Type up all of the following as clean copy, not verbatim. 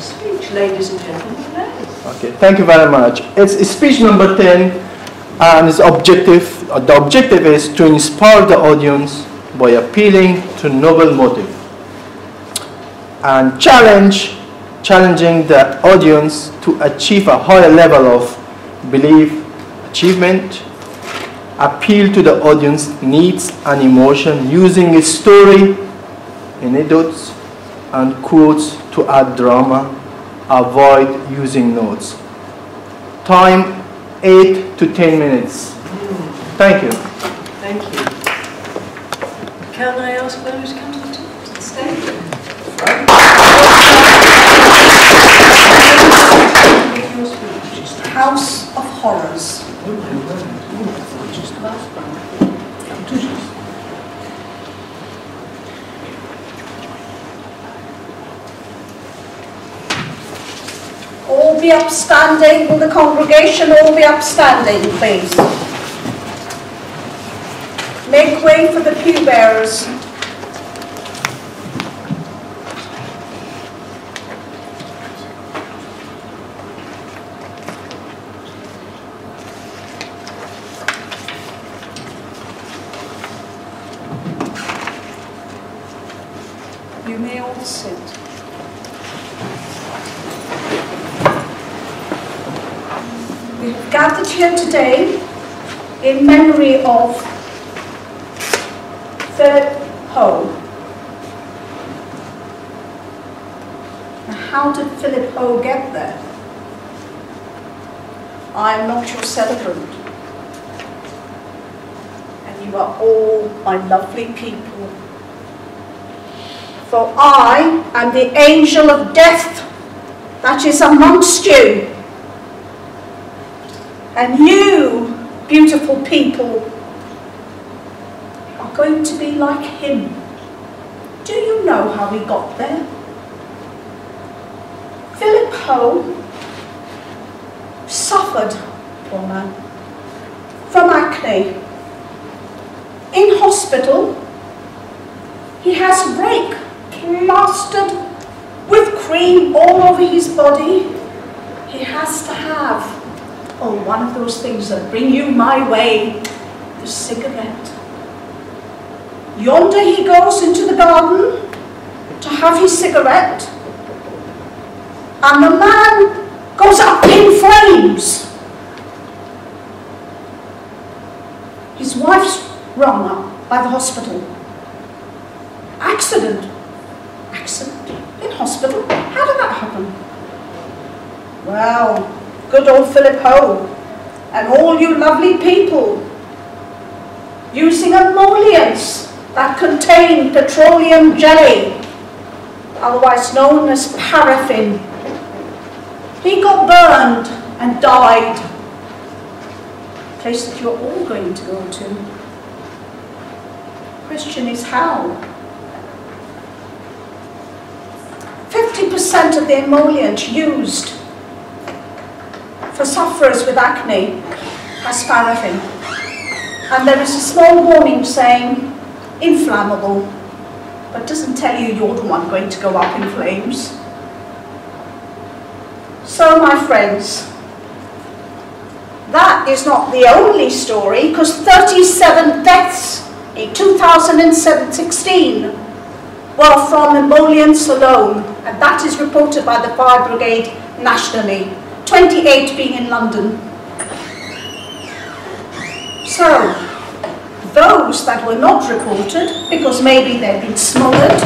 speech, ladies and gentlemen. Okay, thank you very much. It's speech number 10, and its objective, the objective is to inspire the audience by appealing to noble motive and challenging the audience to achieve a higher level of belief, achievement, appeal to the audience needs and emotion using a story, anecdotes, and quotes to add drama. Avoid using notes. Time 8 to 10 minutes. Thank you. Thank you. Can I ask those to come to the stage? House of Horrors. All be upstanding. Will the congregation all be upstanding, please? Make way for the pew bearers. You may all sit. We have gathered here today in memory of Philip Ho. Now, how did Philip Ho get there? I am not your celebrant, and you are all my lovely people. For I am the angel of death that is amongst you. And you, beautiful people, are going to be like him. Do you know how he got there? Philip Ho suffered, poor man, from acne. In hospital, he has a break plastered with cream all over his body. He has to have, one of those things that bring you my way, the cigarette. Yonder he goes into the garden to have his cigarette, and the man goes up in flames. His wife's rung up by the hospital. Accident in hospital. How did that happen? Well, good old Philip Ho and all you lovely people using emollients that contain petroleum jelly, otherwise known as paraffin. He got burned and died. A place that you're all going to go to. Question is how? 50% of the emollient used for sufferers with acne has paraffin. And there is a small warning saying inflammable, but doesn't tell you you're the one going to go up in flames. So my friends, that is not the only story, because 37 deaths in 2016 were from emollients alone, and that is reported by the Fire Brigade nationally, 28 being in London. So, those that were not reported, because maybe they'd been smothered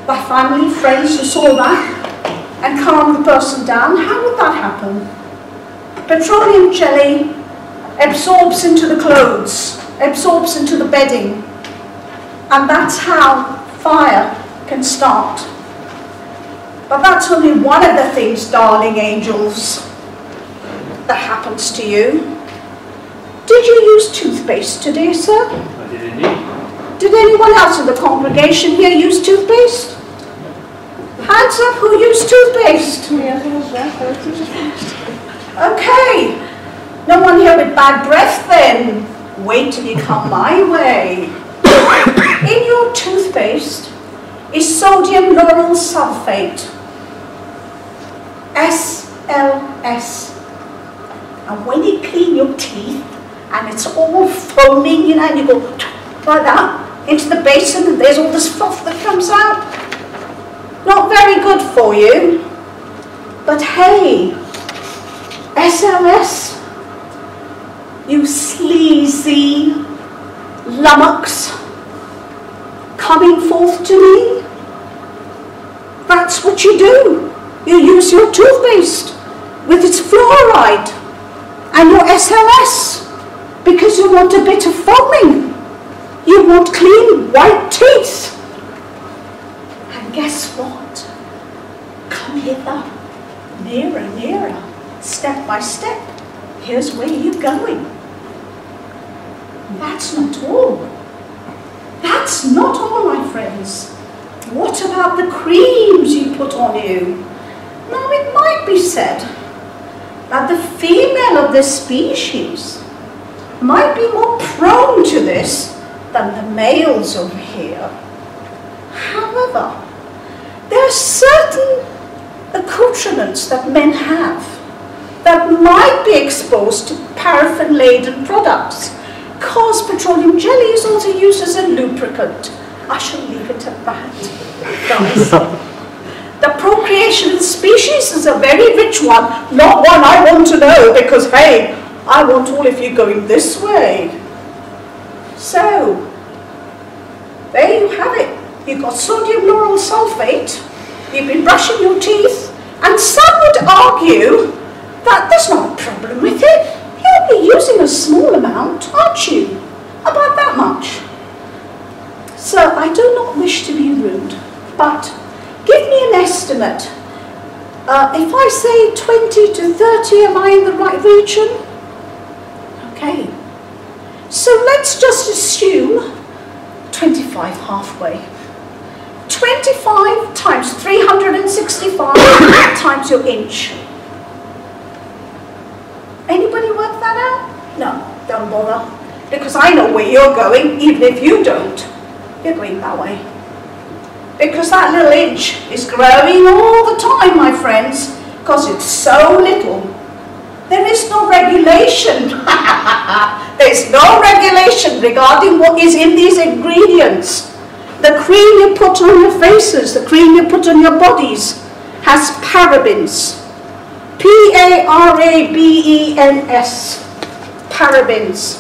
by family, friends who saw that and calmed the person down, how would that happen? Petroleum jelly absorbs into the clothes, absorbs into the bedding, and that's how fire can start. But that's only one of the things, darling angels, that happens to you. Did you use toothpaste today, sir? I did indeed. Did anyone else in the congregation here use toothpaste? Hands up who used toothpaste. Okay. No one here with bad breath then. Wait till you come my way. In your toothpaste is sodium lauryl sulfate. SLS. And when you clean your teeth, and it's all foaming, you know, and you go like that into the basin, and there's all this fluff that comes out. Not very good for you. But hey, SLS, you sleazy lummox coming forth to me. That's what you do. You use your toothpaste with its fluoride and your SLS because you want a bit of foaming. You want clean white teeth. And guess what? Come hither, nearer, nearer, step by step. Here's where you're going. That's not all. That's not all, my friends. What about the creams you put on you? Now, it might be said that the female of this species might be more prone to this than the males over here. However, there are certain accoutrements that men have that might be exposed to paraffin-laden products, because petroleum jelly is also used as a lubricant. I shall leave it at that, guys. The procreation of the species is a very rich one, not one I want to know, because hey, I want all of you going this way. So, there you have it. You've got sodium lauryl sulfate, you've been brushing your teeth, and some would argue that there's no problem with it. You're only using a small amount, aren't you? About that much. So I do not wish to be rude, but give me an estimate. If I say 20 to 30, am I in the right region? Okay. So let's just assume 25 halfway. 25 times 365 times your inch. Anybody work that out? No, don't bother. Because I know where you're going, even if you don't. You're going that way. Because that little inch is growing all the time, my friends, because it's so little. There is no regulation. There's no regulation regarding what is in these ingredients. The cream you put on your faces, the cream you put on your bodies, has parabens. P-A-R-A-B-E-N-S. Parabens.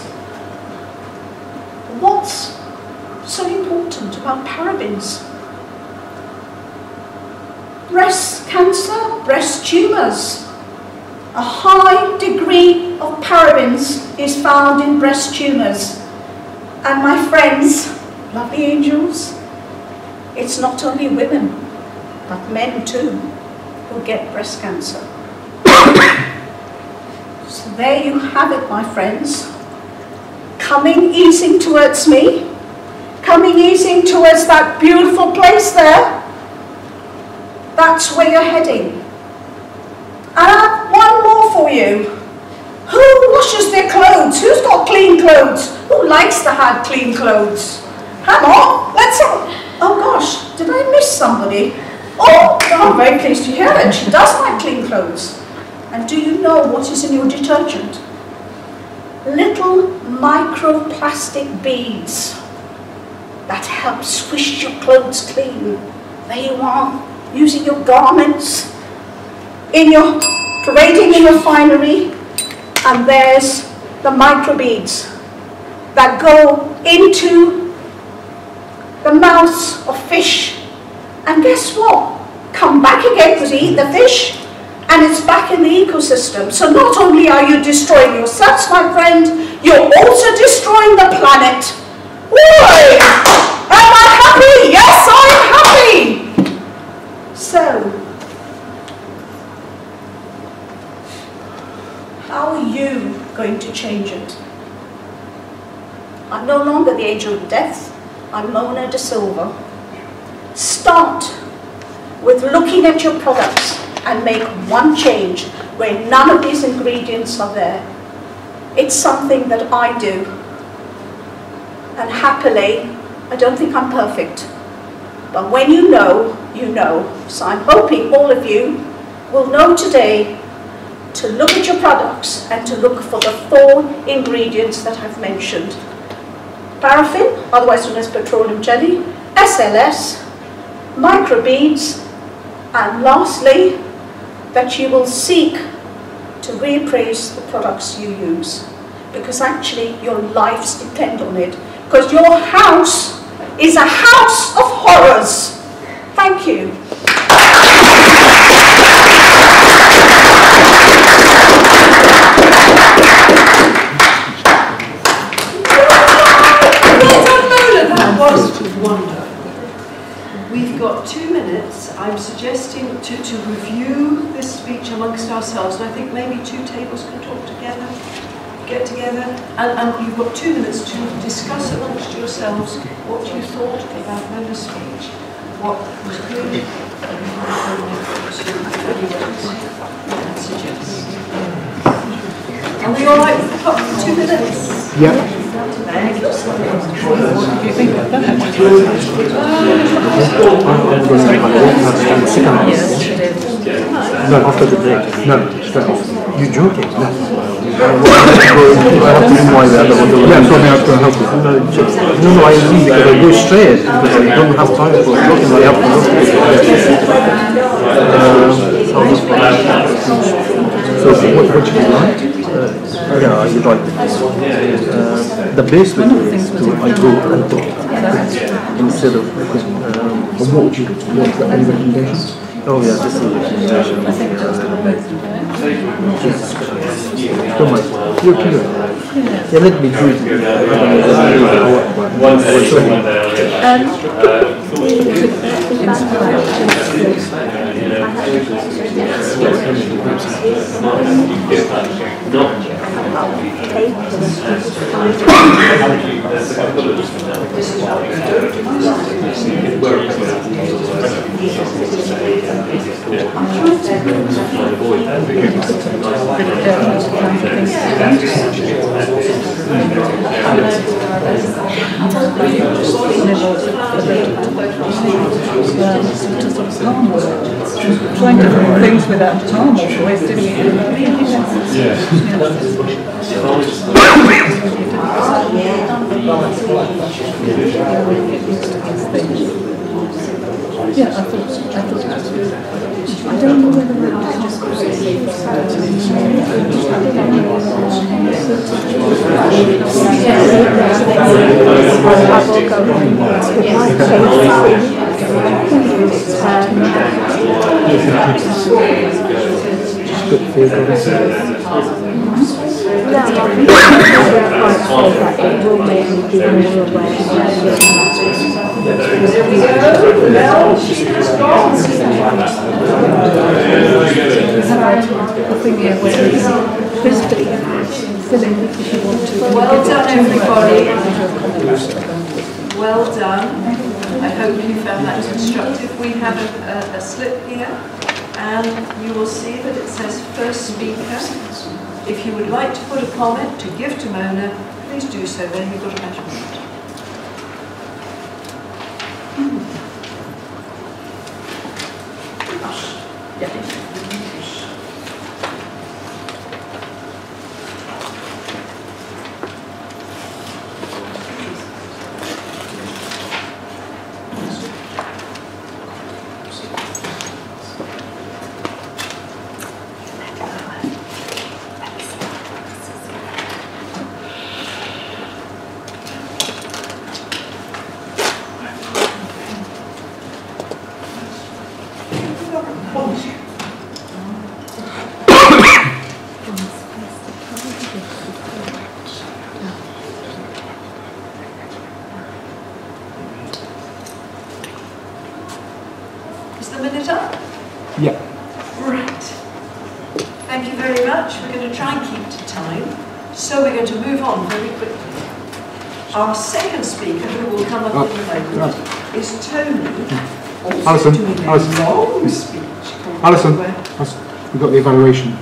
What's so important about parabens? Breast cancer, breast tumours. A high degree of parabens is found in breast tumours. And my friends, lovely angels, it's not only women, but men too, who get breast cancer. So there you have it, my friends. Coming easing towards me, coming easing towards that beautiful place there. That's where you're heading. And I have one more for you. Who washes their clothes? Who's got clean clothes? Who likes to have clean clothes? Come on, let's have. Oh gosh, did I miss somebody? Oh, I'm very pleased to hear it. She does like clean clothes. And do you know what is in your detergent? Little microplastic beads that help swish your clothes clean. There you are, using your garments, parading in your finery, and there's the microbeads that go into the mouths of fish. And guess what? Come back again because you eat the fish, and it's back in the ecosystem. So not only are you destroying yourselves, my friend, you're also destroying the planet. Why? Am I happy? Yes, I'm happy. So, how are you going to change it? I'm no longer the angel of death. I'm Mona de Silva. Start with looking at your products and make one change where none of these ingredients are there. It's something that I do. And happily, I don't think I'm perfect. But when you know, you know. So I'm hoping all of you will know today to look at your products and to look for the 4 ingredients that I've mentioned. Paraffin, otherwise known as petroleum jelly, SLS, microbeads, and lastly, that you will seek to reappraise the products you use, because actually your lives depend on it, because your house is a house of horrors. Thank you. That was wonderful. We've got 2 minutes. I'm suggesting to review this speech amongst ourselves, and I think maybe 2 tables can talk together, get together, and you've got 2 minutes to discuss amongst yourselves what you thought about Mona's speech, what was good, and suggest. Are we all right with the clock for 2 minutes? Yeah. Thank you. What do you think of that? No, after the break. No, straight off. You're joking? No. I have to do my other one. Yeah, so I have to help you. No, I mean because I go straight because I don't have time for looking. I have to so what you like? Yeah, you like the best way is to I go and talk instead of what would you want? Any recommendations? Oh yeah, this is a recommendation. I think that's the best. Don't mind. You're clear. Yeah, let me do it. Trying to do things without time or wasting it. Yeah, I thought that was good. I don't know whether we're Well done, everybody. Well done. I hope you found that constructive. We have a slip here, and you will see that it says first speaker. If you would like to put a comment to give to Mona, please do so. Then you've got a measurement. Is the minute up? Yeah. Right. Thank you very much. We're going to try and keep to time. So we're going to move on very quickly. Our second speaker, who will come up in a moment, is Tony. Alison, Doing a long speech. Alison, we've got the evaluation.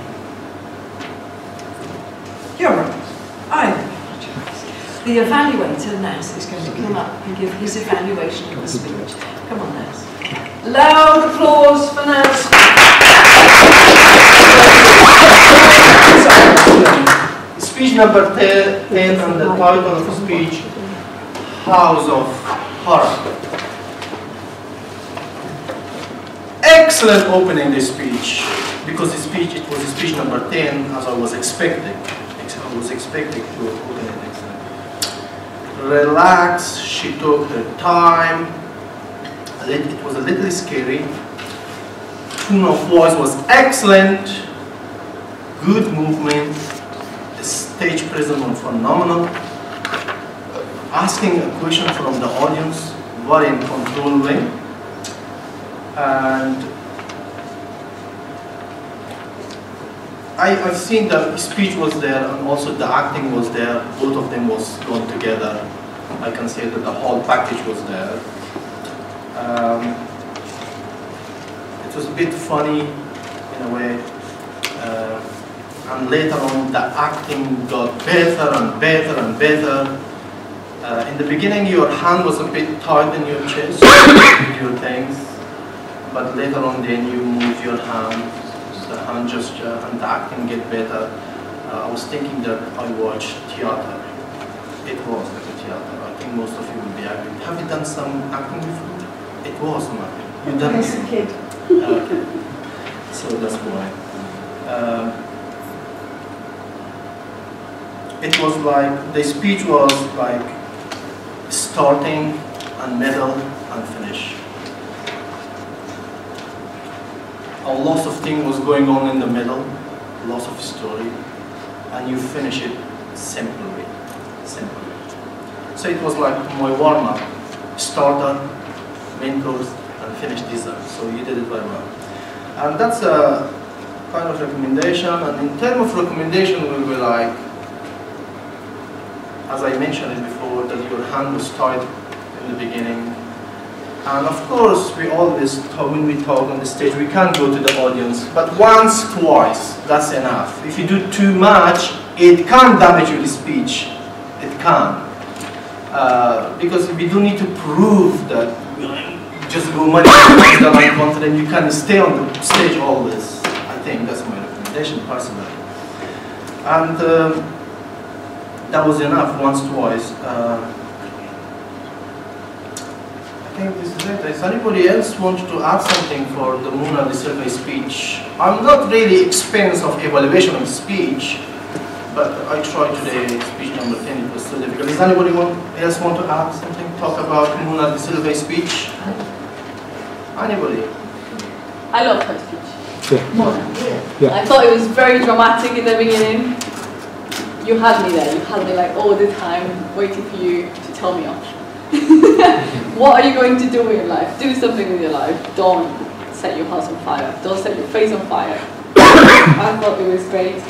You're right. I apologise. The evaluator, Nas, is going to come up and give his evaluation of the speech. Come on, Nas. Loud applause for Nas. speech number 10 and the title of the speech, House of Horror. Excellent opening this speech, because it was speech number 10 as I was expecting. I was expecting to open it excellent. Relax, she took her time. It was a little scary. Tone of voice was excellent. Good movement. The stage presence was phenomenal. Asking a question from the audience, very in control way. And I've seen the speech was there and also the acting was there. Both of them was gone together. I can say that the whole package was there. It was a bit funny in a way. And later on the acting got better and better and better. In the beginning your hand was a bit tight in your chest with your things. But later on then you move your hand, the hand gesture, and the acting get better. I was thinking that I watched theater. It was like a theater. I think most of you will be agree. Have you done some acting before? It was some acting. You done As a kid. Okay. So that's why. It was like, the speech was like starting and middle and finish. A lot of things was going on in the middle, lots of story, and you finish it simply. So it was like my warm-up, starter, main course, and finish dessert. So you did it very well. And that's a kind of recommendation. And in terms of recommendation, we were like, as I mentioned it before, that your hand was tight in the beginning. And of course, we always talk, when we talk on the stage, we can't go to the audience, but once, twice, that's enough. If you do too much, it can damage your speech. It can. Because we don't need to prove that just go much that I'm confident, you can stay on the stage always. I think that's my recommendation personally. And that was enough, once, twice. I think this is it. Does anybody else want to add something for the Muna de Silva speech? I'm not really experienced of evaluation of speech, but I tried today speech number 10, it was so difficult. Does anybody else want to add something? Talk about Muna de Silva speech? Anybody? I loved her speech. Yeah. Yeah. I thought it was very dramatic in the beginning. You had me there. You had me like all the time waiting for you to tell me off. What are you going to do with your life? Do something with your life. Don't set your house on fire. Don't set your face on fire. I thought it was great.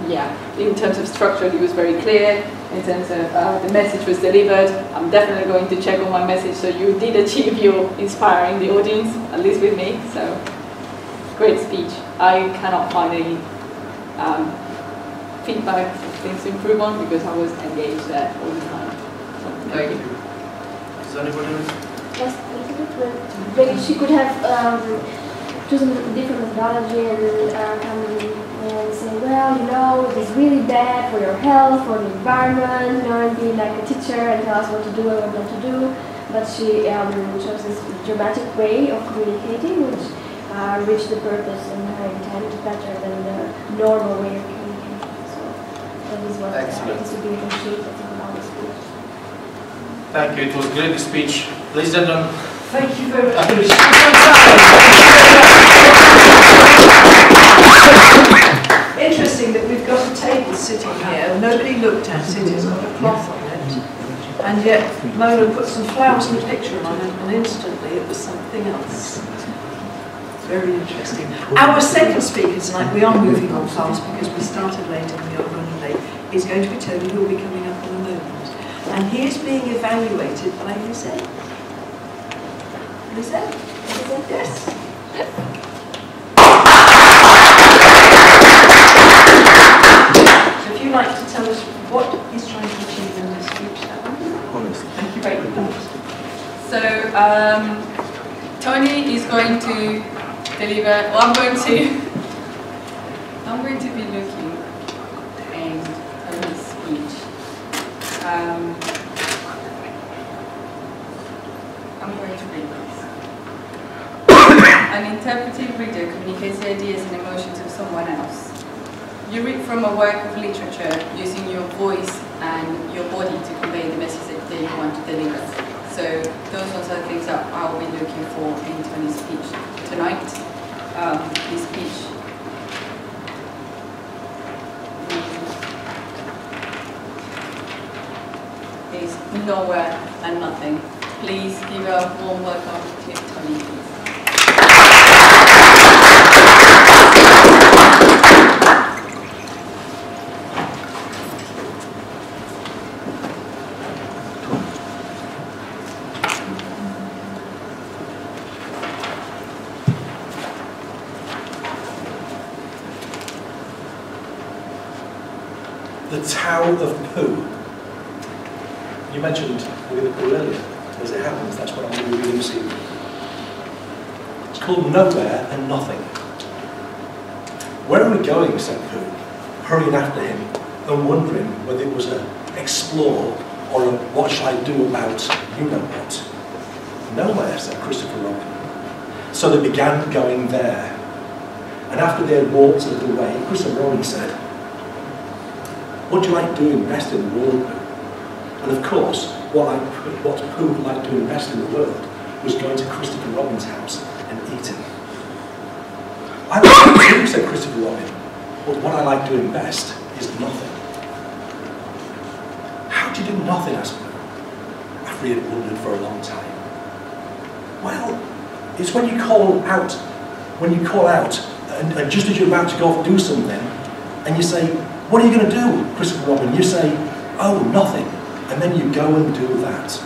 Yeah, in terms of structure, it was very clear. In terms of the message was delivered. I'm definitely going to check on my message. So you did achieve your inspiring the audience, at least with me. So great speech. I cannot find any feedback, things to improve on, because I was engaged there all the time. So very good. Is anybody else? Yes, a little bit, but maybe she could have chosen a different methodology and come and say, well, you know, it is really bad for your health, for the environment, you know, and be like a teacher and tell us what to do and what not to do. But she chose this dramatic way of communicating, which reached the purpose and her intent better than the normal way of communicating. So that is what I think would be appreciated about the speech. Thank you, it was a great speech. Ladies and gentlemen. Thank you very much. Interesting that we've got a table sitting here. Nobody looked at it. It's got a cloth on it. And yet Mona put some flowers and a picture on it, and instantly it was something else. Very interesting. Our second speaker tonight, we are moving on fast because we started late and we are running late, is going to be Tony, who will be coming up in a moment. And he is being evaluated by Lisette. Lisette? Yes. So if you'd like to tell us what he's trying to achieve in this speech, that would be honest. Thank you very much. So Tony is going to deliver. Well, I'm going to be looking and I'm going to read this. An interpretive reader communicates the ideas and emotions of someone else. You read from a work of literature using your voice and your body to convey the message that you want to deliver. So those ones are the things that I will be looking for in Tony's speech tonight. His speech is nowhere and nothing. Please give a warm welcome to Tony, please. The Tower of Pooh. You mentioned Winnie the Pooh earlier. As it happens, that's what I'm going to be reading this evening. It's called Nowhere and Nothing. Where are we going, said Pooh, hurrying after him and wondering whether it was a explore or a what shall I do about you know what. Nowhere, said Christopher Robin. So they began going there. And after they had walked a little way, Christopher Robin said, what do you like doing best in the world, Pooh? And of course, what Pooh liked doing best in the world was going to Christopher Robin's house and eating. I like it too, said Christopher Robin, but what I like doing best is nothing. How do you do nothing, asked Pooh, after he had wondered for a long time. Well, it's when you call out, and just as you're about to go off and do something, and you say, what are you going to do, Christopher Robin? You say, oh, nothing. And then you go and do that.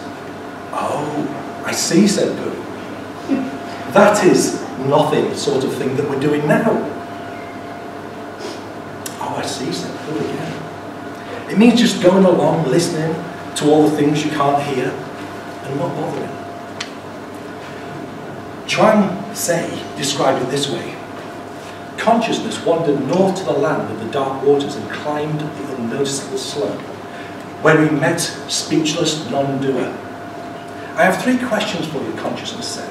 Oh, I see, said Pooh. That is nothing sort of thing that we're doing now. Oh, I see, said Pooh again. It means just going along, listening to all the things you can't hear, and not bothering. Chuang Tse described it this way. Consciousness wandered north to the land of the dark waters and climbed the unnoticeable slope, where he met speechless non-doer. I have 3 questions for you, consciousness said.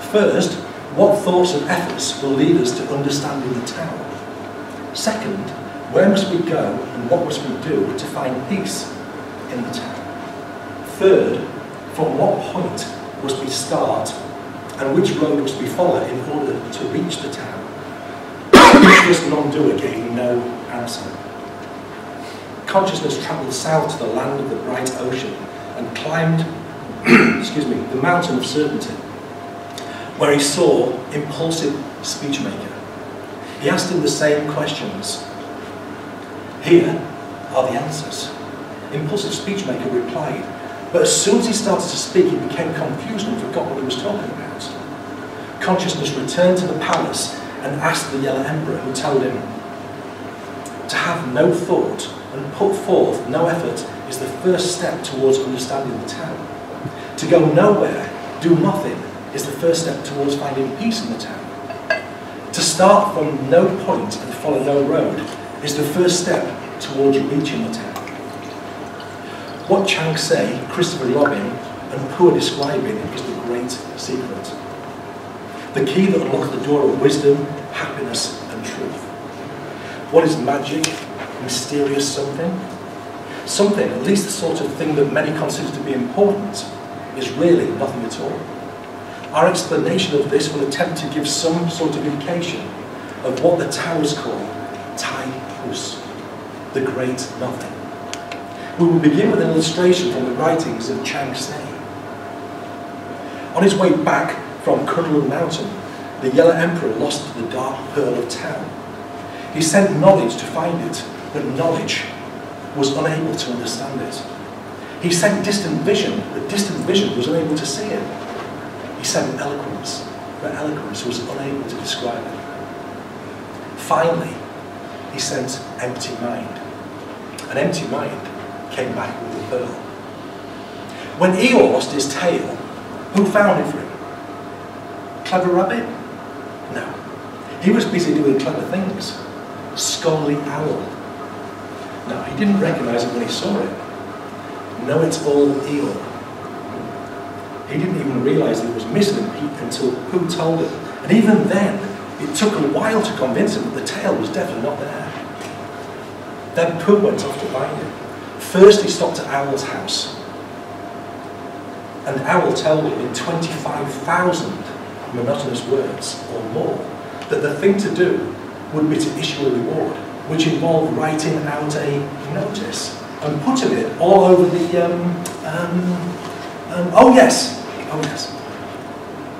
First, what thoughts and efforts will lead us to understanding the tower? Second, where must we go and what must we do to find peace in the tower? Third, from what point must we start and which road must we follow in order to reach the tower? Speechless non-doer gave no answer. Consciousness travelled south to the land of the bright ocean and climbed the mountain of certainty, where he saw impulsive speechmaker. He asked him the same questions. Here are the answers. Impulsive speechmaker replied, but as soon as he started to speak, he became confused and forgot what he was talking about. Consciousness returned to the palace and asked the Yellow Emperor, who told him, to have no thought and put forth no effort is the first step towards understanding the tower. To go nowhere, do nothing, is the first step towards finding peace in the tower. To start from no point and follow no road is the first step towards reaching the tower. What Chuang Tse, Christopher Robin, and Pooh are describing is the great secret. The key that unlocks the door of wisdom, happiness, and truth. What is magic? Mysterious something? Something, at least the sort of thing that many consider to be important, is really nothing at all. Our explanation of this will attempt to give some sort of indication of what the Taoists call Tai Hus, the great nothing. We will begin with an illustration from the writings of Chuang Tse. On his way back from Kunlun Mountain, the Yellow Emperor lost the dark pearl of Tao. He sent knowledge to find it, but knowledge was unable to understand it. He sent distant vision, but distant vision was unable to see it. He sent eloquence, but eloquence was unable to describe it. Finally, he sent empty mind. An empty mind came back with the pearl. When Eeyore lost his tail, who found it for him? Clever Rabbit? No. He was busy doing clever things. Scully Owl. No, he didn't recognise it when he saw it. know-it-all Eeyore. He didn't even realise it was missing until Pooh told him. And even then, it took a while to convince him that the tail was definitely not there. Then Pooh went off to find him. First he stopped at Owl's house. And Owl told him in 25,000 monotonous words or more that the thing to do would be to issue a reward, which involved writing out a notice and putting it all over the, oh yes,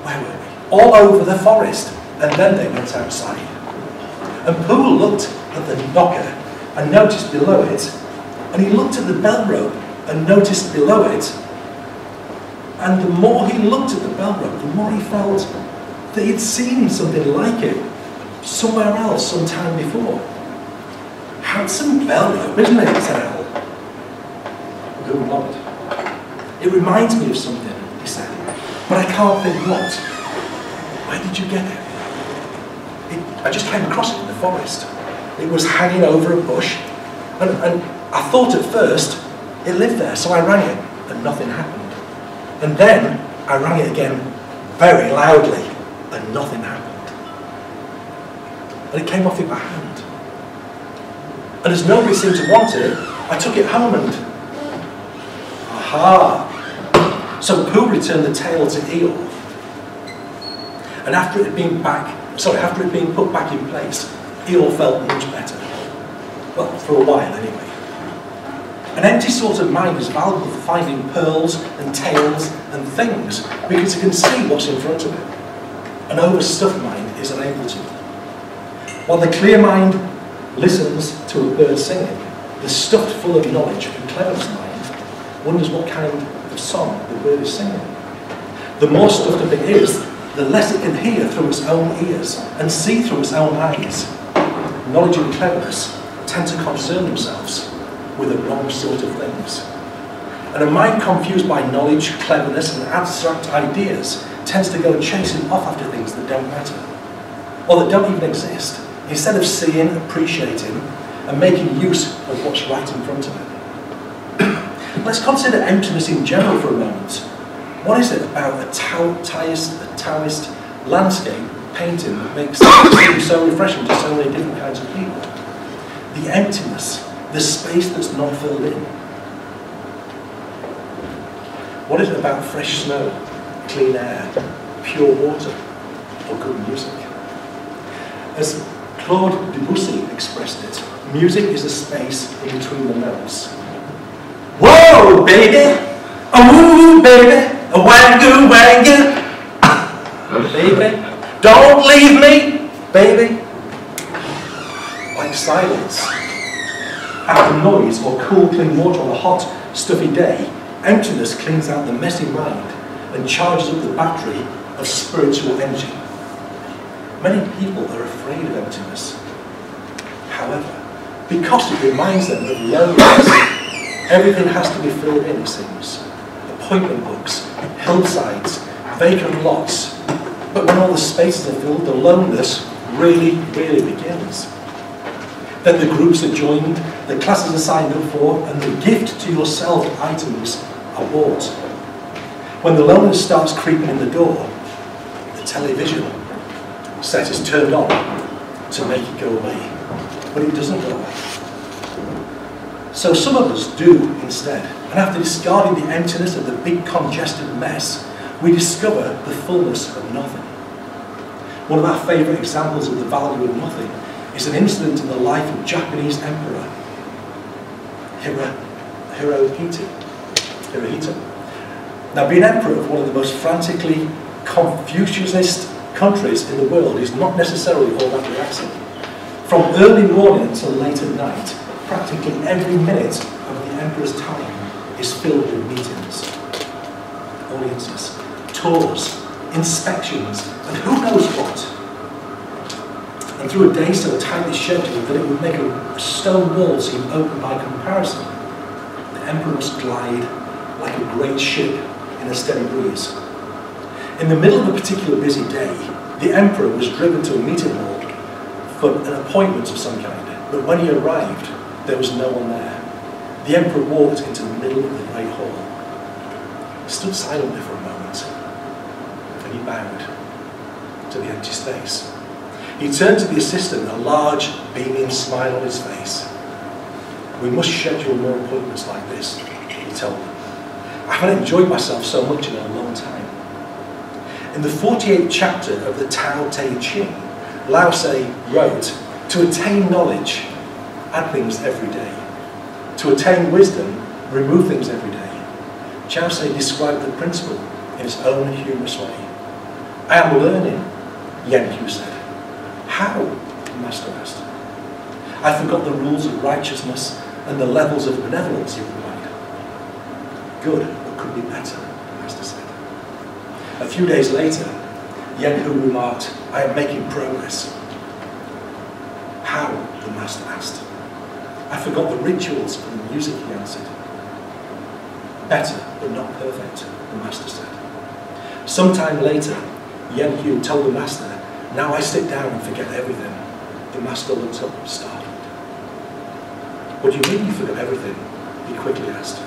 where were we? All over the forest. And then they went outside. And Pooh looked at the knocker and noticed below it, and he looked at the bell rope and noticed below it, and the more he looked at the bell rope, the more he felt that he'd seen something like it somewhere else some time before. Handsome bell rope, isn't it? Said Owl. Pooh nodded. It reminds me of something, he said, but I can't think what. Where did you get it? I just came across it in the forest. It was hanging over a bush, and I thought at first it lived there, so I rang it, and nothing happened. And then I rang it again very loudly, and nothing happened. And it came off in my hand. And as nobody seemed to want it, I took it home and... Aha! So Pooh returned the tail to Eeyore. And after it had been put back in place, Eeyore felt much better. Well, for a while anyway. An empty sort of mind is valuable for finding pearls and tails and things because it can see what's in front of it. An overstuffed mind is unable to. While the clear mind listens to a bird singing, the stuffed full of knowledge and cleverness mind wonders what kind of song the bird is singing. The more stuffed up it is, the less it can hear through its own ears and see through its own eyes. Knowledge and cleverness tend to concern themselves with the wrong sort of things. And a mind confused by knowledge, cleverness, and abstract ideas tends to go chasing off after things that don't matter, or that don't even exist, instead of seeing, appreciating, and making use of what's right in front of it. Let's consider emptiness in general for a moment. What is it about a Taoist landscape painting that makes it seem so refreshing to so many different kinds of people? The emptiness, the space that's not filled in. What is it about fresh snow, clean air, pure water, or good music? As Claude Debussy expressed it, music is a space in between the notes. Whoa, baby! Oh, baby! A wango, wango! Baby, don't leave me, baby! Like silence. After noise or cool, clean water on a hot, stuffy day, emptiness cleans out the messy mind and charges up the battery of spiritual energy. Many people are afraid of emptiness. However, because it reminds them of loneliness, everything has to be filled in, it seems. Appointment books, hillsides, vacant lots. But when all the spaces are filled, the loneliness really, really begins. Then the groups are joined, the classes are signed up for, and the gift to yourself items are bought. When the loneliness starts creeping in the door, the television set is turned on to make it go away. But it doesn't go away. So some of us do instead. And after discarding the emptiness of the big congested mess, we discover the fullness of nothing. One of our favourite examples of the value of nothing is an incident in the life of Japanese Emperor Hirohito. Now, being emperor of one of the most frantically Confucianist countries in the world is not necessarily all that relaxing. From early morning until late at night, practically every minute of the emperor's time is filled with meetings, audiences, tours, inspections, and who knows what. And through a day so tightly scheduled that it would make a stone wall seem open by comparison, the emperor must glide like a great ship in a steady breeze. In the middle of a particular busy day, the emperor was driven to a meeting hall for an appointment of some kind, but when he arrived, there was no one there. The emperor walked into the middle of the great hall. He stood silently for a moment, and he bowed to the empty space. He turned to the assistant, a large, beaming smile on his face. "We must schedule more appointments like this," he told them. "I haven't enjoyed myself so much in a long time." In the 48th chapter of the Tao Te Ching, Lao Tse wrote, "To attain knowledge, add things every day. To attain wisdom, remove things every day." Lao Tse described the principle in his own humorous way. "I am learning," Yen Hu said. "How?" the master asked. "I forgot the rules of righteousness and the levels of benevolence," he replied. "Good, but could be better," the master said. A few days later, Yen Hu remarked, "I am making progress." "How?" the master asked. "I forgot the rituals and the music," he answered. "Better, but not perfect," the master said. Sometime later, Yen Hu told the master, "Now I sit down and forget everything." The master looked up, startled. "What do you mean you forgot everything?" he quickly asked.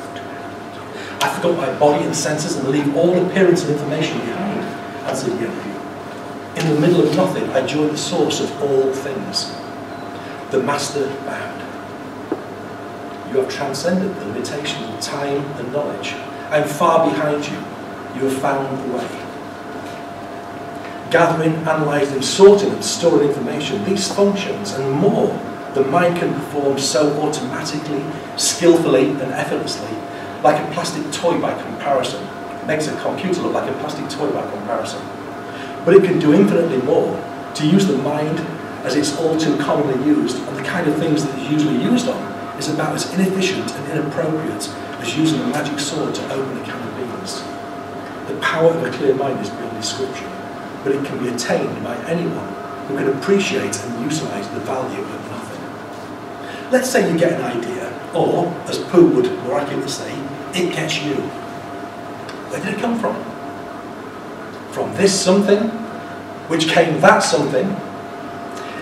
"I forgot my body and senses and leave all appearance and information behind," answered Yen Hu. "In the middle of nothing, I join the source of all things." The master bowed. "You have transcended the limitations of time and knowledge. I am far behind you. You have found the way." Gathering, analysing, sorting and storing information, these functions and more the mind can perform so automatically, skillfully and effortlessly, like a plastic toy by comparison. It makes a computer look like a plastic toy by comparison. But it can do infinitely more. To use the mind as it's all too commonly used, and the kind of things that it's usually used on, is about as inefficient and inappropriate as using a magic sword to open a can of beans. The power of a clear mind is beyond description, but it can be attained by anyone who can appreciate and utilise the value of nothing. Let's say you get an idea, or, as Pooh would more accurately say, it gets you. Where did it come from? From this something, which came that something.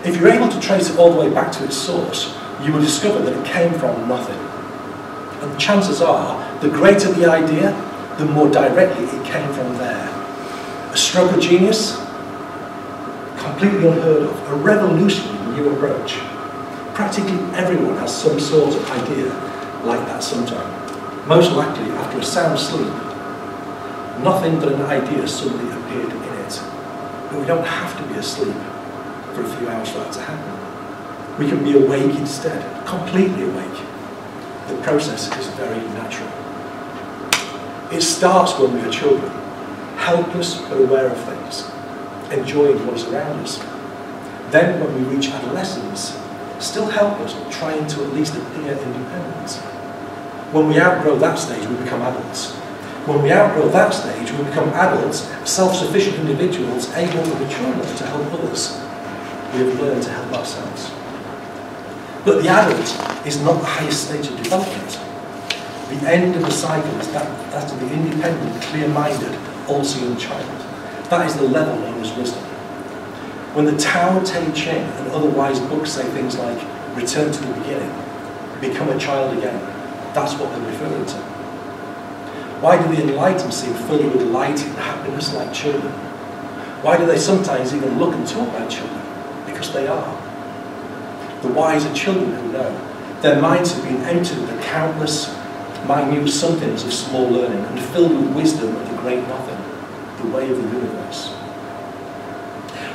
If you're able to trace it all the way back to its source, you will discover that it came from nothing. And chances are, the greater the idea, the more directly it came from there. A stroke of genius? Completely unheard of, a revolutionary new approach. Practically everyone has some sort of idea like that sometime, most likely after a sound sleep. Nothing but an idea suddenly appeared in it. But we don't have to be asleep for a few hours for that to happen. We can be awake instead, completely awake. The process is very natural. It starts when we are children, helpless but aware of things, enjoying what is around us. Then when we reach adolescence, still helpless but trying to at least appear independent. When we outgrow that stage, we become adults. When we outgrow that stage, we become adults, self-sufficient individuals, able and mature enough to help others. We have learned to help ourselves. But the adult is not the highest stage of development. The end of the cycle is that of the independent, clear-minded, all-seeing child. That is the level known as wisdom. When the Tao Te Ching and other wise books say things like, return to the beginning, become a child again, that's what they're referring to. Why do the enlightened seem filled with light and happiness like children? Why do they sometimes even look and talk like children? Because they are. The wise are children who know. Their minds have been emptied of the countless, minute somethings of small learning and filled with wisdom of the great nothing, the way of the universe.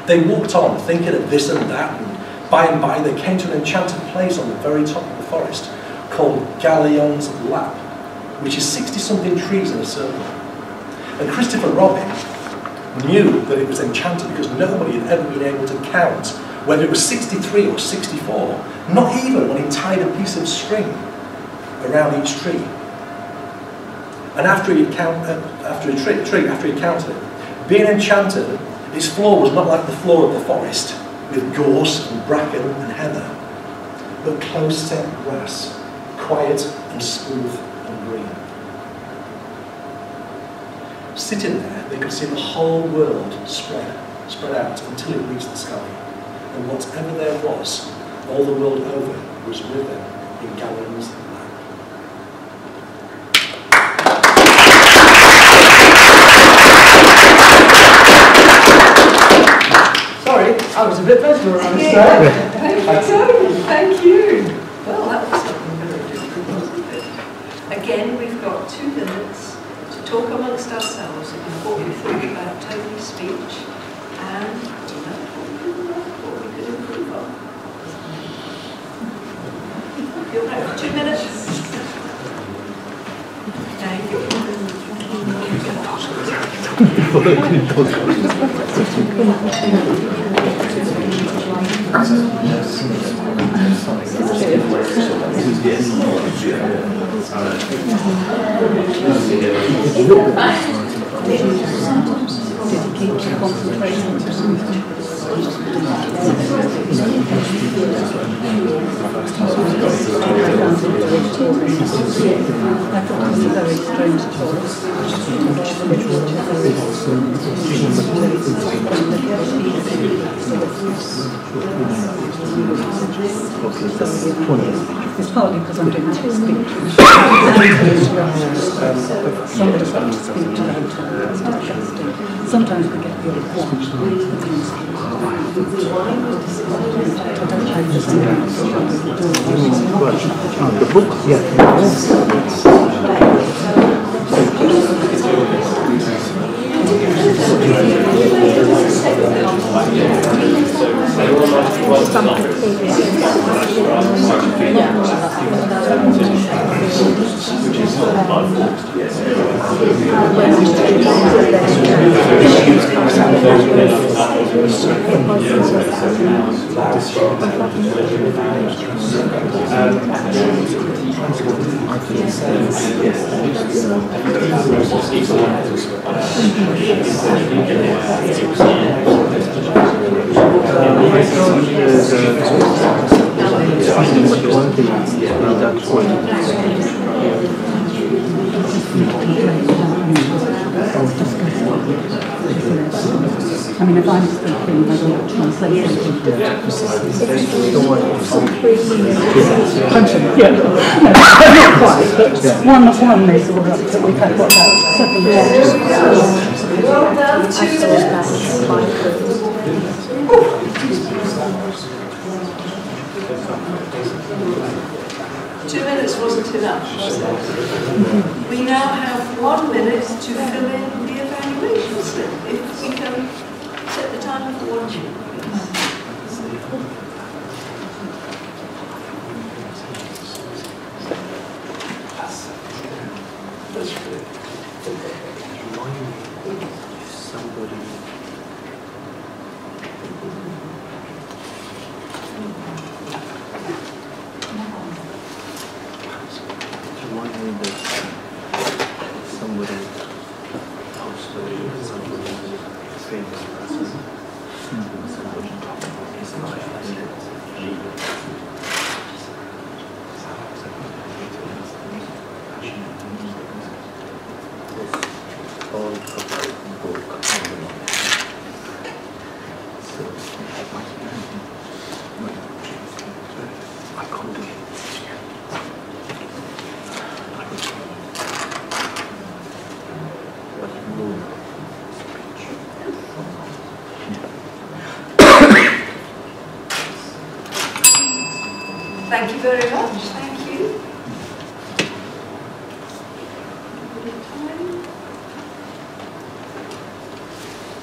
They walked on thinking of this and that, and by they came to an enchanted place on the very top of the forest called Galleon's Lap, which is 60-something trees in a circle. And Christopher Robin knew that it was enchanted because nobody had ever been able to count whether it was 63 or 64, not even when he tied a piece of string around each tree. And after he counted it, being enchanted, its floor was not like the floor of the forest, with gorse and bracken and heather, but close-set grass, quiet and smooth and green. Sitting there, they could see the whole world spread out until it reached the sky. And whatever there was, all the world over, was with them in Galleon's Lap. a bit better, I would say. Thank you. Well, that was something very different, wasn't it? Again, we've got 2 minutes to talk amongst ourselves about what we think about Tony's speech and what we could improve on. You're right for 2 minutes. Thank you. It's partly because I'm doing two speeches. Somebody's got to speak to them. Sometimes we get the odd one. The book? Yeah. I mean, if I'm speaking, I don't translate it. Yeah, no, not quite, but one is all right, but we've had what, about 7 years. Well done, 2 minutes. 2 minutes wasn't enough, was it? We now have 1 minute to fill in the evaluation slip. If we can set the timer for 1 minute, thank you very much. Thank you.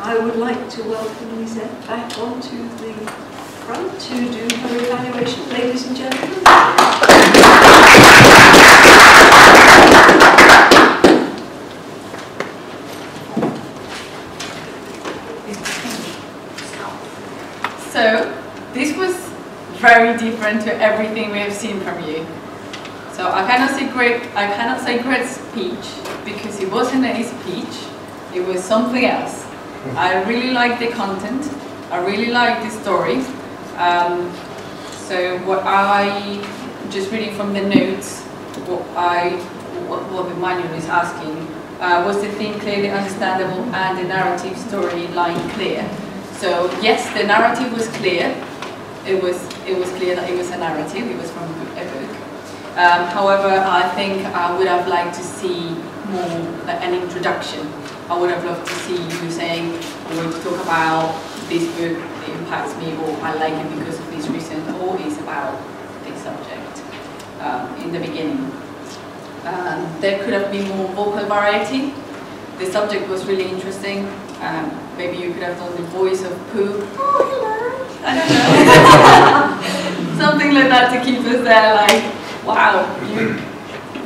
I would like to welcome Lisette back onto the front to do her evaluation. Ladies and gentlemen. So, this was very different to everything we have seen from you. So I cannot say great speech because it wasn't a speech, it was something else. I really like the content, I really like the story. So what I, just reading from the notes, what the manual is asking, was the theme clearly understandable and the narrative storyline clear? So yes, the narrative was clear. It was clear that it was a narrative, it was from a book. However, I think I would have liked to see more like an introduction. I would have loved to see you saying, we're going to talk about this book impacts me, or I like it because of this reason, or is about this subject in the beginning. There could have been more vocal variety. The subject was really interesting. Maybe you could have done the voice of Pooh. Oh, hello. I don't know. Something like that to keep us there, like, wow,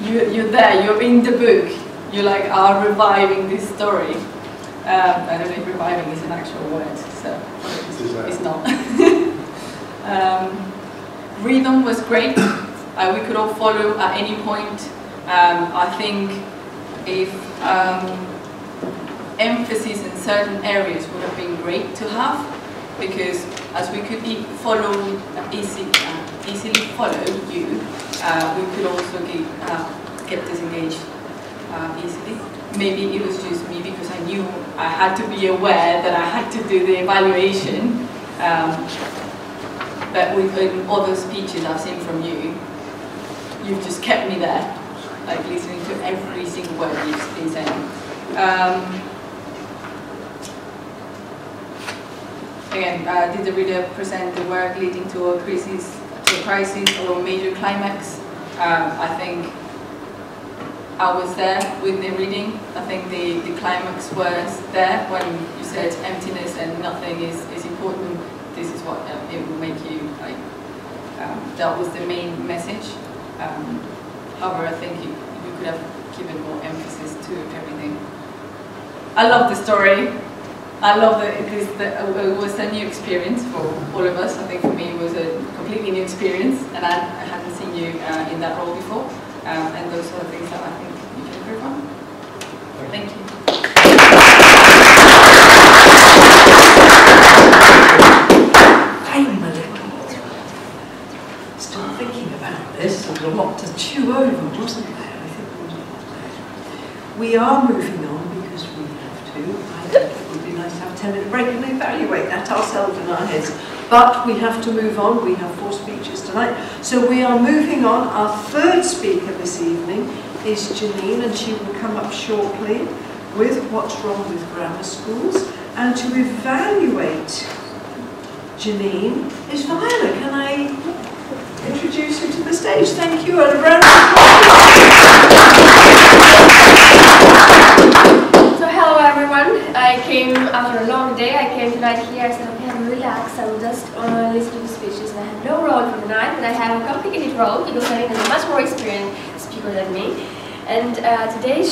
you're there, you're in the book. You like are reviving this story. I don't know if reviving is an actual word, so it's not. Rhythm was great. We could all follow at any point. I think if emphasis in certain areas would have been great to have, because as we could easily follow you, we could also get disengaged easily. Maybe it was just me because I knew I had to be aware that I had to do the evaluation. But with other speeches I've seen from you, you've just kept me there, like listening to every single word you've been saying. Again, did the reader present the work leading to a crisis or a major climax? I think I was there with the reading. I think the climax was there when you said emptiness and nothing is important. This is what it will make you like. That was the main message. However, I think you could have given more emphasis to everything. I love the story. I love that it was a new experience for all of us. I think for me it was a completely new experience, and I hadn't seen you in that role before. And those are the things that I think you can improve on. Thank you. I'm a little still thinking about this. There was a lot to chew over, wasn't there? I think there was a lot there. We are moving on because we have to. I think it would be nice to have a 10-minute break and evaluate that ourselves in our heads. But we have to move on. We have 4 speeches tonight. So we are moving on. Our third speaker this evening is Janine, and she will come up shortly with what's wrong with grammar schools. And to evaluate Janine is Viola. Can I introduce you to the stage? Thank you. And a round of applause. So hello everyone. I came after a long day. I came tonight here. I said, okay, I'm relaxed. I will just listen to the speeches. And I have no role for tonight, but I have a complicated role because Janine is a much more experienced speaker than me. And today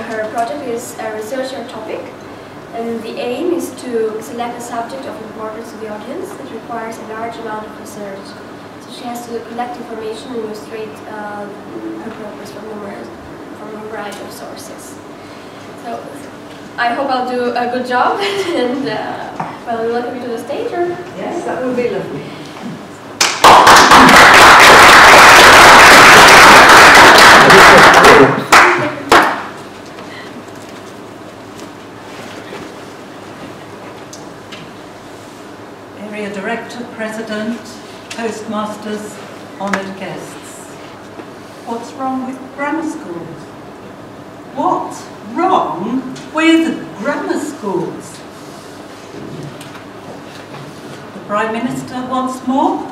her project is a researcher topic. And the aim is to select a subject of importance to the audience that requires a large amount of research. So she has to collect information and illustrate her purpose from a variety of sources. So I hope I'll do a good job, and well, we welcome you to the stage. Or? Yes, that would be lovely. Area Director, President, Postmasters, honoured guests. What's wrong with grammar schools? What's wrong with grammar schools? The Prime Minister wants more.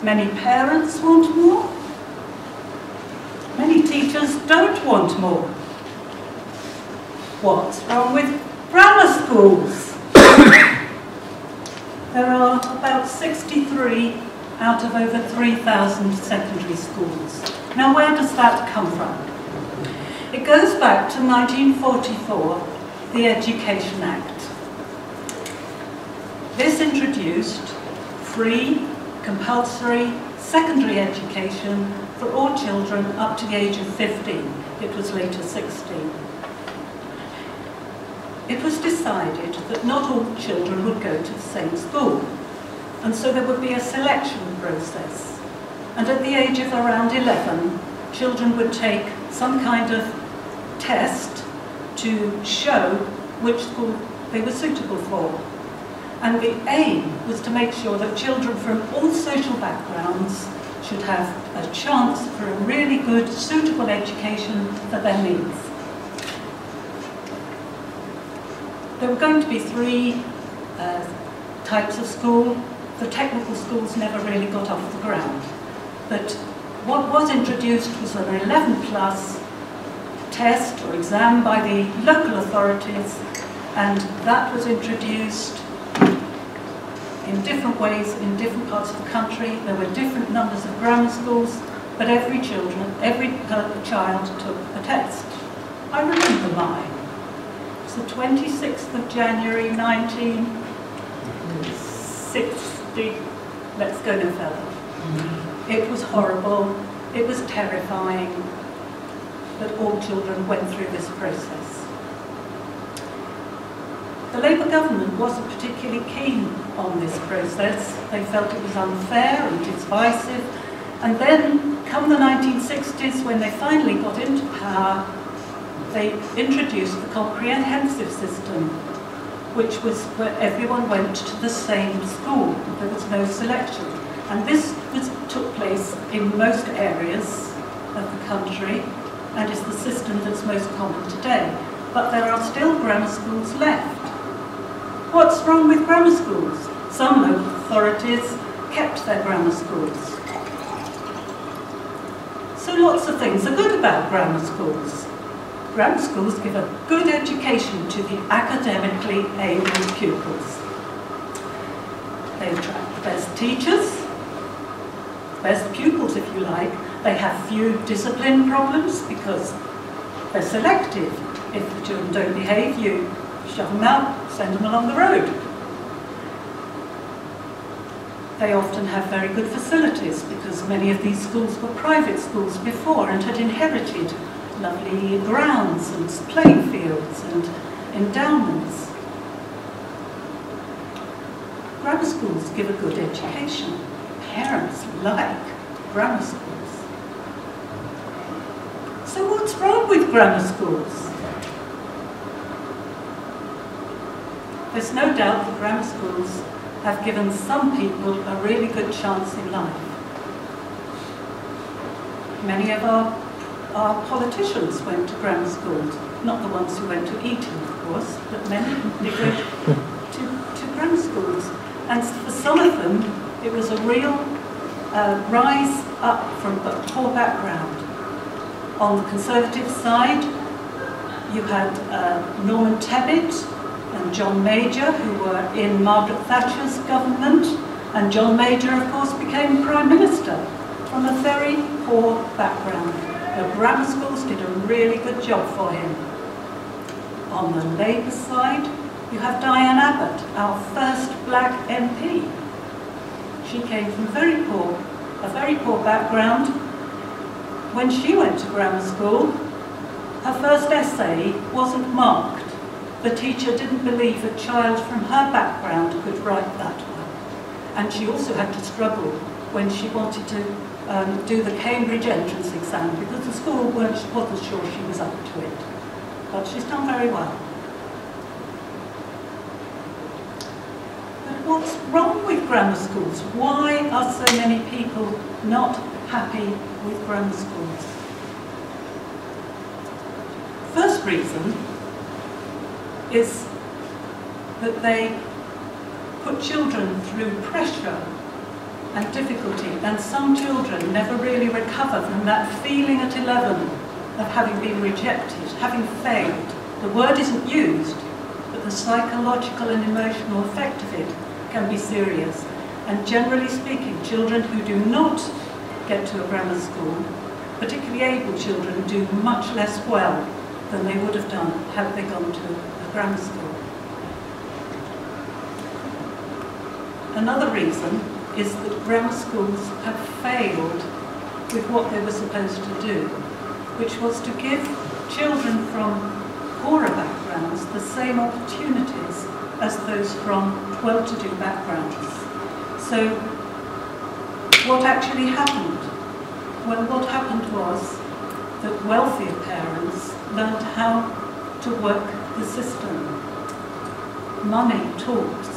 Many parents want more. Many teachers don't want more. What's wrong with grammar schools? There are about 63 out of over 3,000 secondary schools. Now, where does that come from? It goes back to 1944, the Education Act. This introduced free, compulsory secondary education for all children up to the age of 15. It was later 16. It was decided that not all children would go to the same school, and so there would be a selection process. And at the age of around 11, children would take some kind of test to show which school they were suitable for. And the aim was to make sure that children from all social backgrounds should have a chance for a really good, suitable education for their needs. There were going to be 3 types of school. The technical schools never really got off the ground. But what was introduced was an 11+ test or exam by the local authorities, and that was introduced in different ways in different parts of the country. There were different numbers of grammar schools, but every child took a test. I remember mine. It's the 26th of January 1960. Let's go no further. It was horrible, it was terrifying, but all children went through this process. The Labour government wasn't particularly keen on this process. They felt it was unfair and divisive. And then, come the 1960s, when they finally got into power, they introduced the comprehensive system, which was where everyone went to the same school. There was no selection. And this took place in most areas of the country, and is the system that's most common today. But there are still grammar schools left. What's wrong with grammar schools? Some local authorities kept their grammar schools. So lots of things are good about grammar schools. Grammar schools give a good education to the academically able pupils. They attract the best teachers, best pupils if you like. They have few discipline problems because they're selective. If the children don't behave, you shove them out, send them along the road. They often have very good facilities because many of these schools were private schools before and had inherited lovely grounds and playing fields and endowments. Grammar schools give a good education. Parents like grammar schools. So what's wrong with grammar schools? There's no doubt that grammar schools have given some people a really good chance in life. Many of our politicians went to grammar schools, not the ones who went to Eton, of course, but many did go to grammar schools. And for some of them, it was a real rise up from a poor background. On the Conservative side, you had Norman Tebbit and John Major, who were in Margaret Thatcher's government, and John Major, of course, became Prime Minister from a very poor background. The grammar schools did a really good job for him. On the Labour side, you have Diane Abbott, our first black MP. She came from a very poor background. When she went to grammar school, her first essay wasn't marked. The teacher didn't believe a child from her background could write that well. And she also had to struggle when she wanted to do the Cambridge entrance exam because the school wasn't sure she was up to it. But she's done very well. But what's wrong with grammar schools? Why are so many people not happy with grammar schools? First reason is that they put children through pressure and difficulty, and some children never really recover from that feeling at 11 of having been rejected, having failed. The word isn't used, but the psychological and emotional effect of it can be serious. And generally speaking, children who do not get to a grammar school, particularly able children, do much less well than they would have done had they gone to a grammar school. Another reason is that grammar schools have failed with what they were supposed to do, which was to give children from poorer backgrounds the same opportunities as those from well-to-do backgrounds. So what actually happened? Well, what happened was that wealthier parents learned how to work the system. Money talks.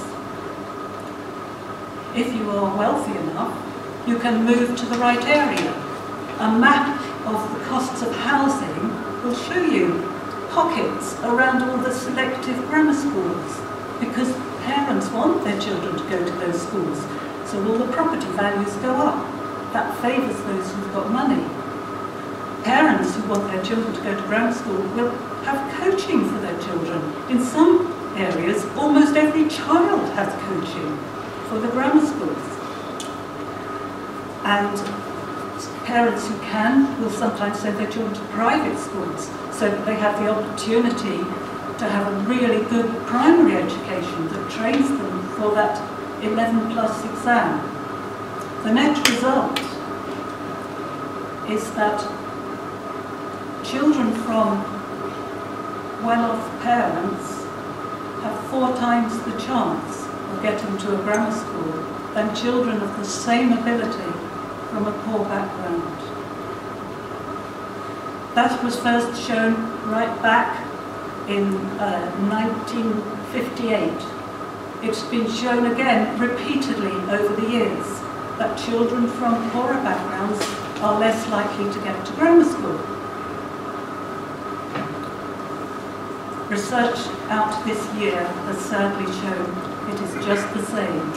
If you are wealthy enough, you can move to the right area. A map of the costs of housing will show you pockets around all the selective grammar schools, because parents want their children to go to those schools, so all the property values go up. That favours those who've got money. Parents who want their children to go to grammar school will have coaching for their children. In some areas, almost every child has coaching for the grammar schools. And parents who can will sometimes send their children to private schools so that they have the opportunity to have a really good primary education that trains them for that 11+ exam. The net result is that children from well-off parents have 4 times the chance of getting to a grammar school than children of the same ability from a poor background. That was first shown right back in 1958. It's been shown again repeatedly over the years that children from poorer backgrounds are less likely to get to grammar school. Research out this year has sadly shown it is just the same.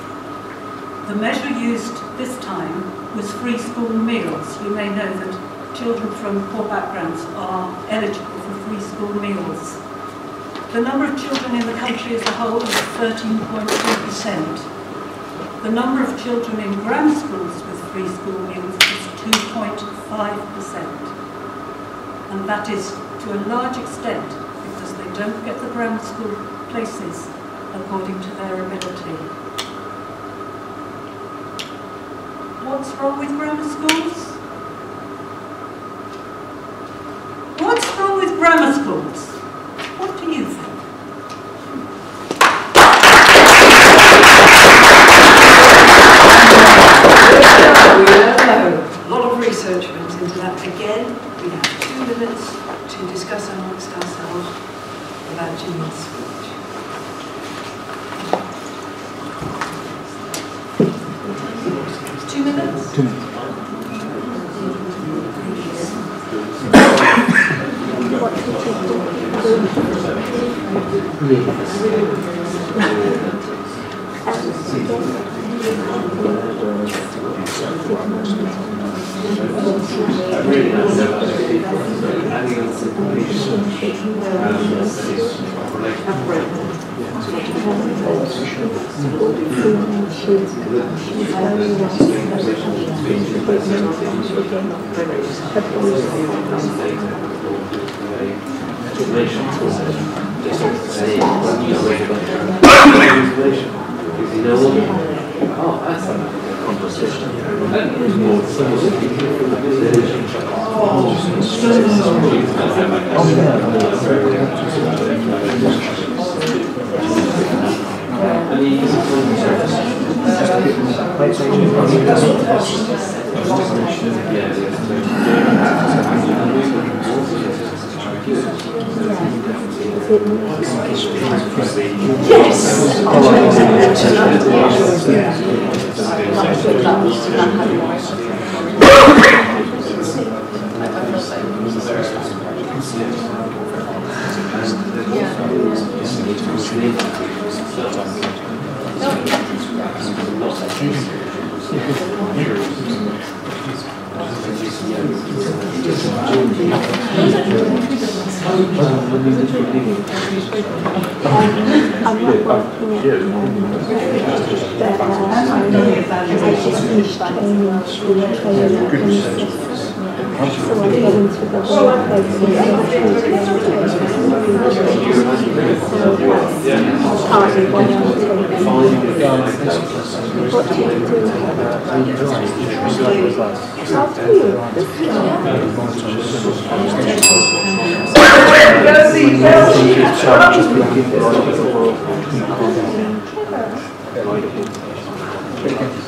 The measure used this time was free school meals. You may know that children from poor backgrounds are eligible for free school meals. The number of children in the country as a whole is 13.2%. The number of children in grammar schools with free school meals is 2.5%. And that is to a large extent because they don't get the grammar school places according to their ability. What's wrong with grammar schools? What's wrong with grammar schools? What do you think? A lot of research went into that. Again, we have 2 minutes to discuss amongst ourselves about Jimmy's speech. Two minutes? 2 minutes.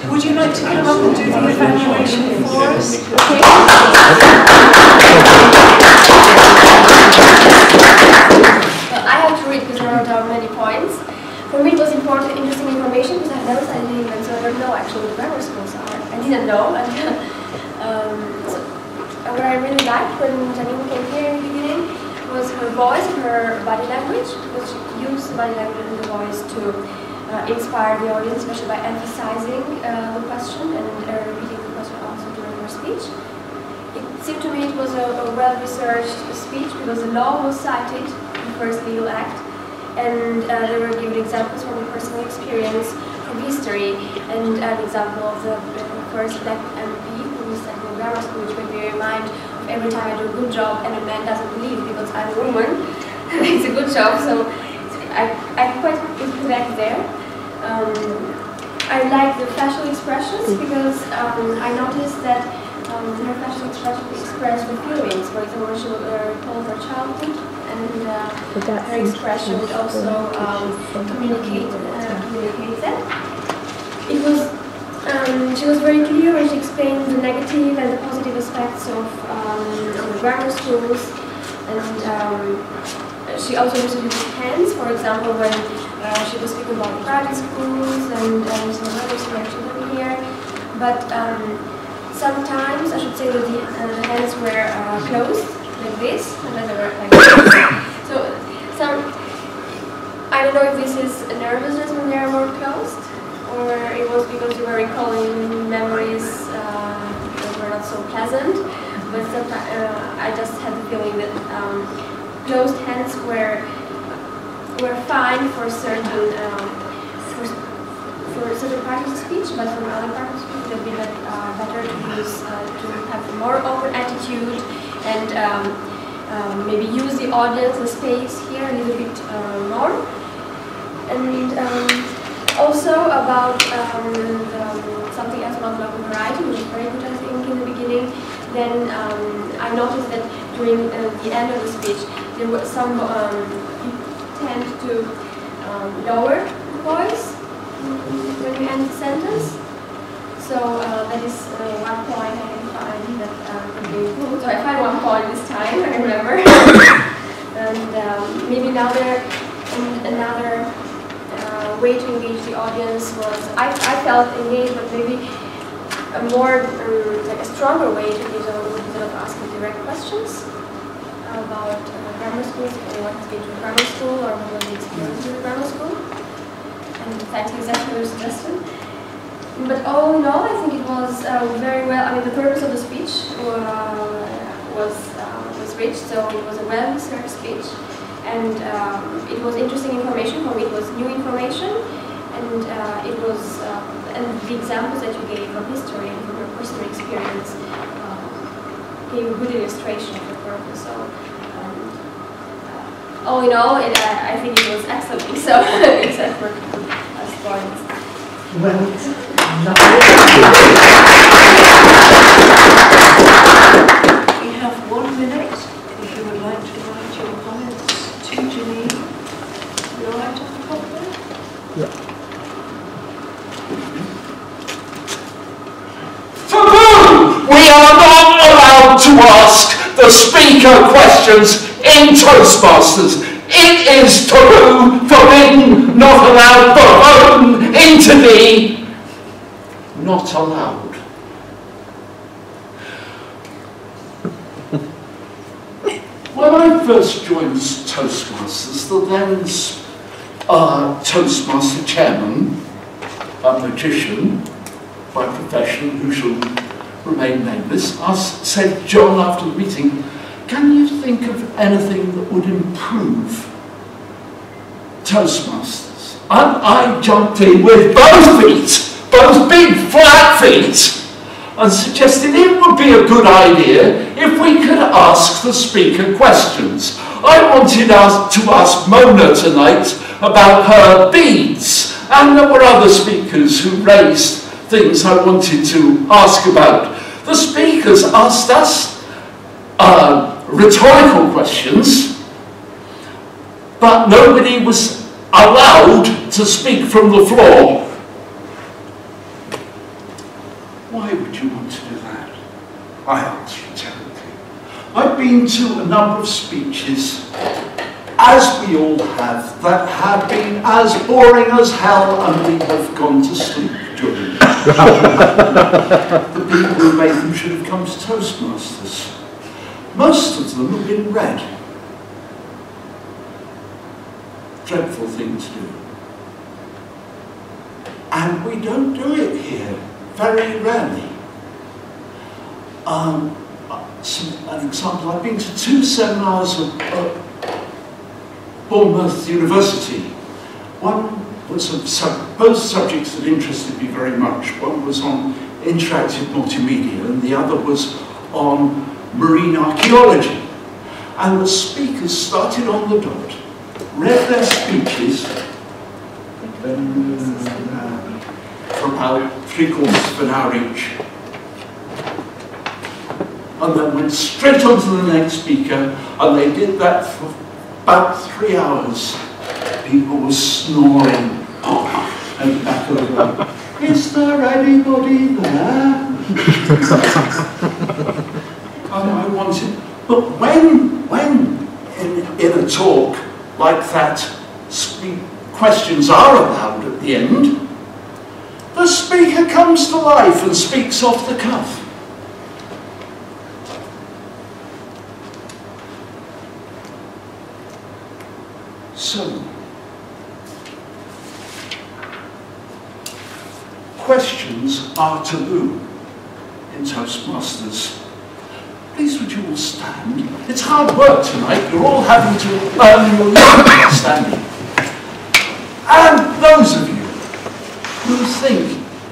Would you like to come up and do the evaluation for us? Okay. I have to read because I wrote down many points. For me it was important, interesting information because I've never studied England, so I don't know actually what grammar schools are. I didn't know. And what I really liked when Janine came here in the beginning was her voice and her body language, because she used body language and the voice to inspire the audience, especially by emphasizing the question and repeating the question also during her speech. It seemed to me it was a well-researched speech because the law was cited in the first legal act, and there were given examples from the personal experience, from history, and an example of the first black MP who said in grammar school, which made me remind of every time I do a good job and a man doesn't believe because I'm a woman. It's a good job, so I quite connect there. I like the facial expressions because I noticed that her facial expressions express the feelings. For example, she would recall her childhood, and her expression would also communicate that. It was she was very clear when she explained the negative and the positive aspects of the grammar schools, and she also used to use hands. For example, when she was speaking about private schools and some others who are children here, but sometimes I should say that the hands were closed like this, and then they were like this. So I don't know if this is a nervousness when they are more closed, or it was because you were recalling memories that were not so pleasant. But sometimes I just had the feeling that closed hands were fine for certain parts of the speech, but for other parts of the speech it would be better to use to have a more open attitude and maybe use the audience, the space here a little bit more. And also about something else about local variety, which is very good I think in the beginning. Then I noticed that during the end of the speech there were some tend to lower the voice when we end the sentence. So that is one point I can find that could be improved. So I find one point this time, I remember. And maybe another way to engage the audience was, I felt engaged, but maybe a more, like a stronger way to engage the audience instead of asking direct questions about grammar schools, if anyone has been to a grammar school or what was the experience in a grammar school. And thanks exactly for your suggestion. But all in all, I think it was very well. I mean, the purpose of the speech was reached, so it was a well-researched speech, and it was interesting information. For me, it was new information, and it was and the examples that you gave from history and from your personal experience gave a good illustration of the purpose. So, all in all, I think it was excellent. So, except for last points. Well, we have 1 minute if you would like to write your comments to Janine. You're right off the top there? yeah. Taboo! We are not allowed to ask the speaker questions in Toastmasters. It is taboo, forbidden, not allowed, verboten, intervene, not allowed. When I first joined Toastmasters, the then Toastmaster chairman, a magician by profession who shall remain nameless, said, John, after the meeting, can you think of anything that would improve Toastmasters? And I jumped in with both feet, both big flat feet, and suggested it would be a good idea if we could ask the speaker questions. I wanted us to ask Mona tonight about her beads, and there were other speakers who raised things I wanted to ask about. The speakers asked us rhetorical questions, but nobody was allowed to speak from the floor. Why would you want to do that? I answer terribly. I've been to a number of speeches, as we all have, that have been as boring as hell, and we have gone to sleep during them. The people who made them should have come to Toastmasters. Most of them have been read. Dreadful thing to do. And we don't do it here, very rarely. An example, I've been to 2 seminars at Bournemouth University. One was both subjects that interested me very much. One was on interactive multimedia and the other was on marine archaeology. And the speakers started on the dot, read their speeches for about 3/4 of an hour each, and then went straight on to the next speaker, and they did that for about 3 hours. People were snoring and back over. Is there anybody there? And I wanted, but when in a talk like that, questions are allowed at the end, the speaker comes to life and speaks off the cuff. So, questions are taboo in Toastmasters. Please would you all stand? It's hard work tonight. You're all having to earn your living standing. And those of you who think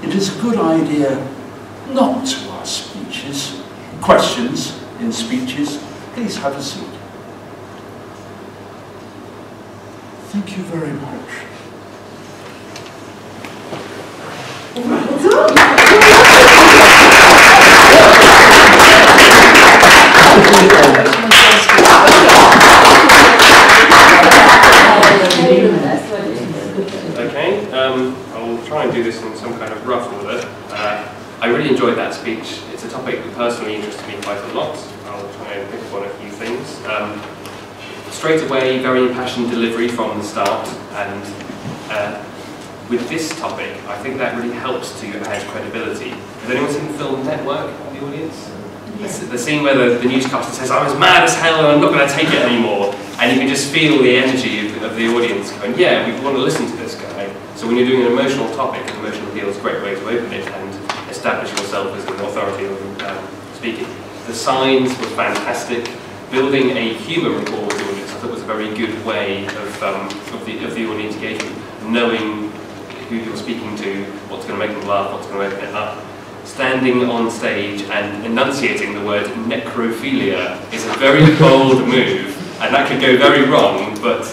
it is a good idea not to ask questions in speeches, please have a seat. Thank you very much. Okay, I'll try and do this in some kind of rough order. I really enjoyed that speech. It's a topic that personally interested me quite a lot. I'll try and pick up on a few things. Straight away, very impassioned delivery from the start, and with this topic, I think that really helps to add credibility. Has anyone seen the film Network in the audience? Yes. The scene where the newscaster says, "I'm as mad as hell and I'm not going to take it anymore," and you can just feel the energy of the audience going, "Yeah, we want to listen to this guy." So when you're doing an emotional topic, an emotional appeal is a great way to open it and establish yourself as an authority of speaking. The signs were fantastic. Building a human rapport with the audience, I thought was a very good way of the audience engagement, knowing who you're speaking to, what's going to make them laugh, what's going to open it up. Standing on stage and enunciating the word necrophilia is a very bold move, and that could go very wrong, but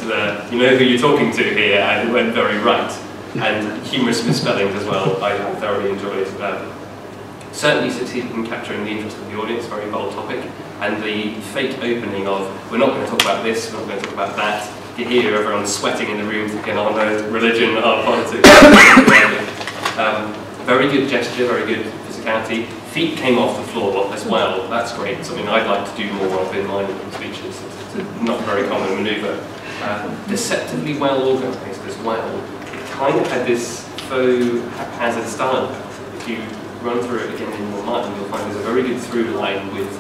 you know who you're talking to here, and it went very right. And humorous misspellings as well, I thoroughly enjoyed. Certainly succeeded in capturing the interest of the audience, very bold topic, and the fake opening of, we're not going to talk about this, we're not going to talk about that. You hear everyone sweating in the room thinking, oh no, religion, oh, politics. Very good gesture, very good physicality. Feet came off the floor as well, that's great, something I'd like to do more of in line with speeches. It's a not very common manoeuvre. Deceptively well organised as well. It kind of had this faux haphazard style. If you run through it again in your mind, you'll find there's a very good through line with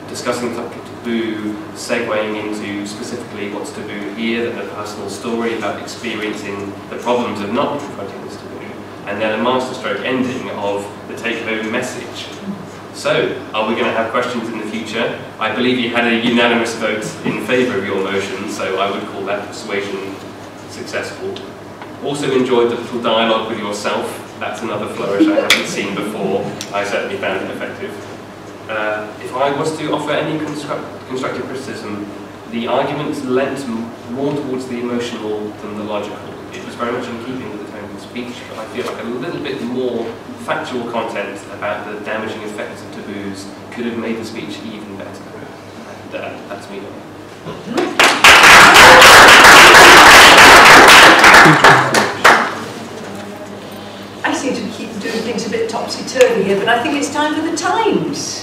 discussing the topic taboo, segueing into specifically what's taboo here, then a personal story about experiencing the problems of not confronting this taboo, and then a masterstroke ending of the take-home message. So, are we going to have questions in the future? I believe you had a unanimous vote in favour of your motion, so I would call that persuasion successful. Also enjoyed the little dialogue with yourself. That's another flourish I haven't seen before. I certainly found it effective. If I was to offer any constructive criticism, the arguments lent more towards the emotional than the logical. It was very much in keeping with the tone of the speech, but I feel like a little bit more factual content about the damaging effects of taboos could have made the speech even better. And that's me done. I seem to keep doing things a bit topsy-turvy here, but I think it's time for the Times.